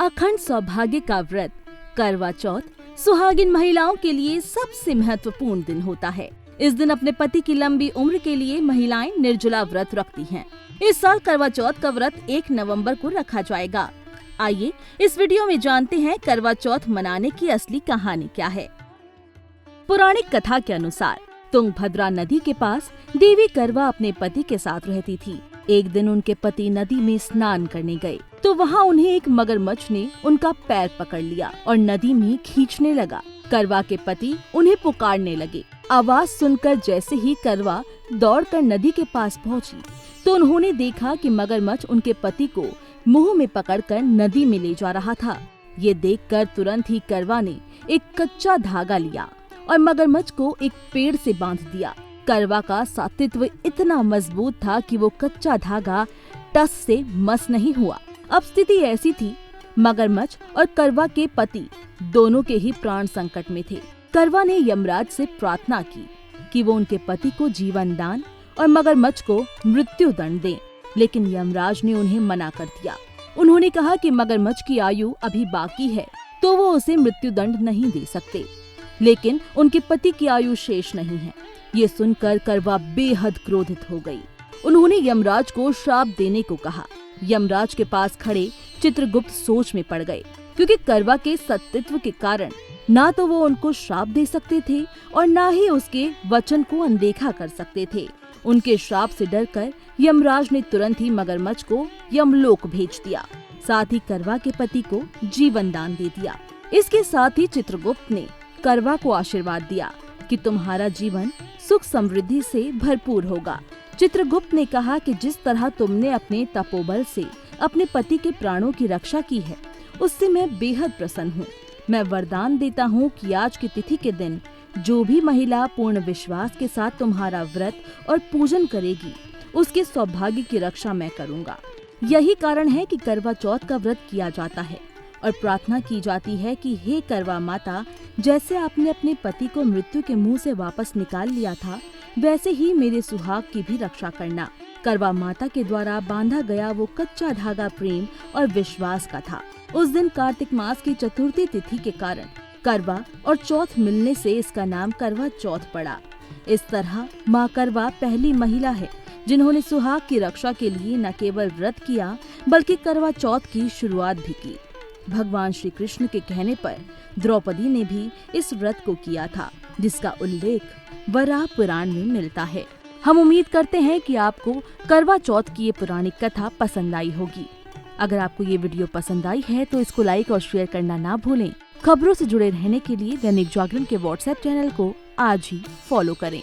अखंड सौभाग्य का व्रत करवा चौथ सुहागिन महिलाओं के लिए सबसे महत्वपूर्ण दिन होता है। इस दिन अपने पति की लंबी उम्र के लिए महिलाएं निर्जला व्रत रखती हैं। इस साल करवा चौथ का व्रत 1 नवंबर को रखा जाएगा। आइए इस वीडियो में जानते हैं करवा चौथ मनाने की असली कहानी क्या है। पौराणिक कथा के अनुसार तुंगभद्रा नदी के पास देवी करवा अपने पति के साथ रहती थी। एक दिन उनके पति नदी में स्नान करने गए तो वहाँ उन्हें एक मगरमच्छ ने उनका पैर पकड़ लिया और नदी में खींचने लगा। करवा के पति उन्हें पुकारने लगे। आवाज सुनकर जैसे ही करवा दौड़कर नदी के पास पहुंची तो उन्होंने देखा कि मगरमच्छ उनके पति को मुंह में पकड़कर नदी में ले जा रहा था। ये देखकर तुरंत ही करवा ने एक कच्चा धागा लिया और मगरमच्छ को एक पेड़ से बांध दिया। करवा का सातित्व इतना मजबूत था कि वो कच्चा धागा टस से मस नहीं हुआ। अब स्थिति ऐसी थी, मगरमच्छ और करवा के पति दोनों के ही प्राण संकट में थे। करवा ने यमराज से प्रार्थना की कि वो उनके पति को जीवन दान और मगरमच्छ को मृत्यु दंड दें, लेकिन यमराज ने उन्हें मना कर दिया। उन्होंने कहा कि मगरमच्छ की आयु अभी बाकी है तो वो उसे मृत्यु दंड नहीं दे सकते, लेकिन उनके पति की आयु शेष नहीं है। ये सुनकर करवा बेहद क्रोधित हो गई। उन्होंने यमराज को श्राप देने को कहा। यमराज के पास खड़े चित्रगुप्त सोच में पड़ गए, क्योंकि करवा के सत्तित्व के कारण ना तो वो उनको श्राप दे सकते थे और ना ही उसके वचन को अनदेखा कर सकते थे। उनके श्राप से डरकर यमराज ने तुरंत ही मगरमच्छ को यमलोक भेज दिया। साथ ही करवा के पति को जीवन दान दे दिया। इसके साथ ही चित्रगुप्त ने करवा को आशीर्वाद दिया कि तुम्हारा जीवन सुख समृद्धि से भरपूर होगा। चित्रगुप्त ने कहा कि जिस तरह तुमने अपने तपोबल से अपने पति के प्राणों की रक्षा की है, उससे मैं बेहद प्रसन्न हूँ। मैं वरदान देता हूँ कि आज की तिथि के दिन जो भी महिला पूर्ण विश्वास के साथ तुम्हारा व्रत और पूजन करेगी, उसके सौभाग्य की रक्षा मैं करूँगा। यही कारण है कि करवा चौथ का व्रत किया जाता है और प्रार्थना की जाती है कि हे करवा माता, जैसे आपने अपने पति को मृत्यु के मुंह से वापस निकाल लिया था, वैसे ही मेरे सुहाग की भी रक्षा करना। करवा माता के द्वारा बांधा गया वो कच्चा धागा प्रेम और विश्वास का था। उस दिन कार्तिक मास की चतुर्थी तिथि के कारण करवा और चौथ मिलने से इसका नाम करवा चौथ पड़ा। इस तरह माँ करवा पहली महिला है जिन्होंने सुहाग की रक्षा के लिए न केवल व्रत किया बल्कि करवा चौथ की शुरुआत भी की। भगवान श्री कृष्ण के कहने पर द्रौपदी ने भी इस व्रत को किया था, जिसका उल्लेख वराह पुराण में मिलता है। हम उम्मीद करते हैं कि आपको करवा चौथ की ये पौराणिक कथा पसंद आई होगी। अगर आपको ये वीडियो पसंद आई है तो इसको लाइक और शेयर करना ना भूलें। खबरों से जुड़े रहने के लिए दैनिक जागरण के व्हाट्सएप चैनल को आज ही फॉलो करें।